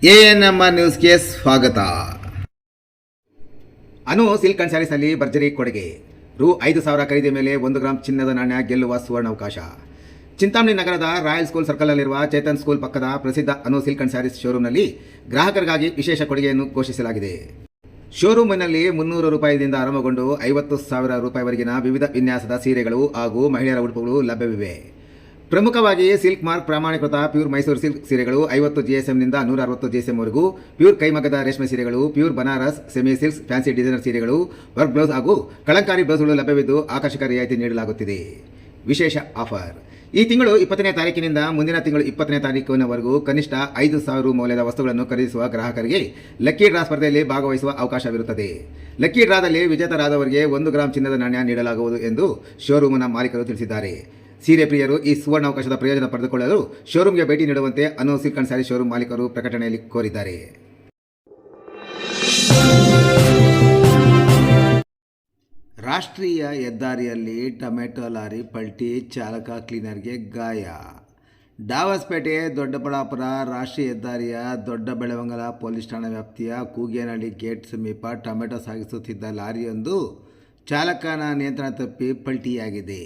ANM ನ್ಯೂಸ್ಗೆ ಸ್ವಾಗತ. ಅನು silk and ಸ್ಯಾರೀಸ್ನಲ್ಲಿ ಭರ್ಜರಿ ಕೊಡುಗೆ. ರು 5,000 ಖರೀದಿ ಮೇಲೆ 1 ಗ್ರಾಂ ಚಿನ್ನದ ನಾಣ್ಯ ಗೆಲ್ಲುವ ಸುವರ್ಣಾವಕಾಶ. ಚಿಂತಾಮಣಿ ನಗರದ ರಾಯಲ್ ಸ್ಕೂಲ್ ಸರ್ಕಲ್ನಲ್ಲಿರುವ ಚೇತನ್ ಸ್ಕೂಲ್ ಪಕ್ಕದ ಪ್ರಸಿದ್ಧ ಅನು ಸಿಲ್ಕ್ ಅಂಡ್ ಸ್ಯಾರೀಸ್ ಶೋರೂಮ್ನಲ್ಲಿ ಗ್ರಾಹಕರಿಗಾಗಿ ವಿಶೇಷ ಕೊಡುಗೆಯನ್ನು ಘೋಷಿಸಲಾಗಿದೆ. ಶೋರೂಮಿನಲ್ಲಿ 300 ರೂಪಾಯಿದಿಂದ ಆರಂಭಗೊಂಡು 50,000 ರೂಪಾಯಿವರೆಗಿನ ವಿವಿಧ ವಿನ್ಯಾಸದ ಸೀರೆಗಳು ಹಾಗೂ ಮಹಿಳೆಯರ ಉಡುಪುಗಳು ಲಭ್ಯವಿವೆ. ಪ್ರಮುಖವಾಗಿ ಸಿಲ್ಕ್ ಮಾರ್ಕ್ ಪ್ರಮಾಣೀಕೃತ ಪ್ಯೂರ್ ಮೈಸೂರು ಸಿಲ್ಕ್ ಸೀರೆಗಳು 50 GSMನಿಂದ 160 GSMವರೆಗೂ, ಪ್ಯೂರ್ ಕೈಮಗ್ಗದ ರೇಷ್ಮೆ ಸೀರೆಗಳು, pure Banaras, semi silks, fancy designer ಸೀರೆಗಳು, ವರ್ಕ್ ಬ್ಲೌಸ್ ಹಾಗೂ ಕಳಂಕಾರಿ ಬ್ಲೌಸ್ಗಳು ಲಭ್ಯವಿದ್ದು ಆಕರ್ಷಕ ರಿಯಾಯಿತಿ ನೀಡಲಾಗುತ್ತಿದೆ. ವಿಶೇಷ ಆಫರ್: ಈ ತಿಂಗಳು 20ನೇ ತಾರೀಕಿನಿಂದ ಮುಂದಿನ ತಿಂಗಳು 20ನೇ ತಾರೀಕಿನವರೆಗೂ ಕನಿಷ್ಠ 5,000 ರು ಮೌಲ್ಯದ ವಸ್ತುಗಳನ್ನು ಖರೀದಿಸುವ ಗ್ರಾಹಕರಿಗೆ ಲಕ್ಕಿ ಡ್ರಾ ಸ್ಪರ್ಧೆಯಲ್ಲಿ ಭಾಗವಹಿಸುವ ಅವಕಾಶವಿರುತ್ತದೆ. ಲಕ್ಕಿ ಡ್ರಾದಲ್ಲಿ ವಿಜೇತರಾದವರಿಗೆ 1 ಗ್ರಾಂ ಚಿನ್ನದ ನಾಣ್ಯ ನೀಡಲಾಗುವುದು ಎಂದು ಶೋರೂಮಿನ ಮಾಲೀಕರು ತಿಳಿಸಿದ್ದಾರೆ. ಸೀರೆ ಪ್ರಿಯರು ಈ ಸುವರ್ಣಾವಕಾಶದ ಪ್ರಯೋಜನ ಪಡೆದುಕೊಳ್ಳಲು ಶೋರೂಮ್ಗೆ ಭೇಟಿ ನೀಡುವಂತೆ ಅನು ಸಿಲ್ಕ್ ಅಂಡ್ ಸ್ಯಾರಿ ಶೋರೂಮ್ ಮಾಲೀಕರು ಪ್ರಕಟಣೆಯಲ್ಲಿ ಕೋರಿದ್ದಾರೆ. ರಾಷ್ಟ್ರೀಯ ಹೆದ್ದಾರಿಯಲ್ಲಿ ಟೊಮೆಟೊ ಲಾರಿ ಪಲ್ಟಿ, ಚಾಲಕ ಕ್ಲೀನರ್ಗೆ ಗಾಯ. ಡಾವಸ್ಪೇಟೆ ದೊಡ್ಡಬಳ್ಳಾಪುರ ರಾಷ್ಟ್ರೀಯ ಹೆದ್ದಾರಿಯ ದೊಡ್ಡಬೆಳವಂಗಲ ಪೊಲೀಸ್ ಠಾಣಾ ವ್ಯಾಪ್ತಿಯ ಕೂಗೇನಹಳ್ಳಿ ಗೇಟ್ ಸಮೀಪ ಟೊಮೆಟೊ ಸಾಗಿಸುತ್ತಿದ್ದ ಲಾರಿಯೊಂದು ಚಾಲಕನ ನಿಯಂತ್ರಣ ತಪ್ಪಿ ಪಲ್ಟಿಯಾಗಿದೆ.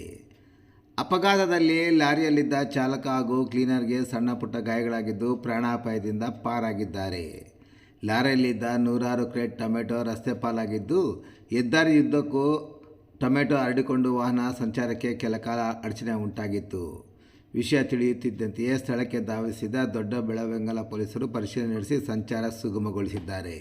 ಅಪಘಾತದಲ್ಲಿ ಲಾರಿಯಲ್ಲಿದ್ದ ಚಾಲಕ ಹಾಗೂ ಕ್ಲೀನರ್ಗೆ ಸಣ್ಣ ಪುಟ್ಟ ಗಾಯಗಳಾಗಿದ್ದು ಪ್ರಾಣಾಪಾಯದಿಂದ ಪಾರಾಗಿದ್ದಾರೆ. ಲಾರಿಯಲ್ಲಿದ್ದ 100 ಕ್ರೇಟ್ ಟೊಮೆಟೊ ರಸ್ತೆ ಪಾಲಾಗಿದ್ದು, ಹೆದ್ದಾರಿಯುದ್ದಕ್ಕೂ ಟೊಮೆಟೊ ಹರಡಿಕೊಂಡು ವಾಹನ ಸಂಚಾರಕ್ಕೆ ಕೆಲ ಕಾಲ ಅಡಚಣೆ ಉಂಟಾಗಿತ್ತು. ವಿಷಯ ತಿಳಿಯುತ್ತಿದ್ದಂತೆಯೇ ಸ್ಥಳಕ್ಕೆ ಧಾವಿಸಿದ ದೊಡ್ಡಬೆಳವಂಗಲ ಪೊಲೀಸರು ಪರಿಶೀಲನೆ ನಡೆಸಿ ಸಂಚಾರ ಸುಗಮಗೊಳಿಸಿದ್ದಾರೆ.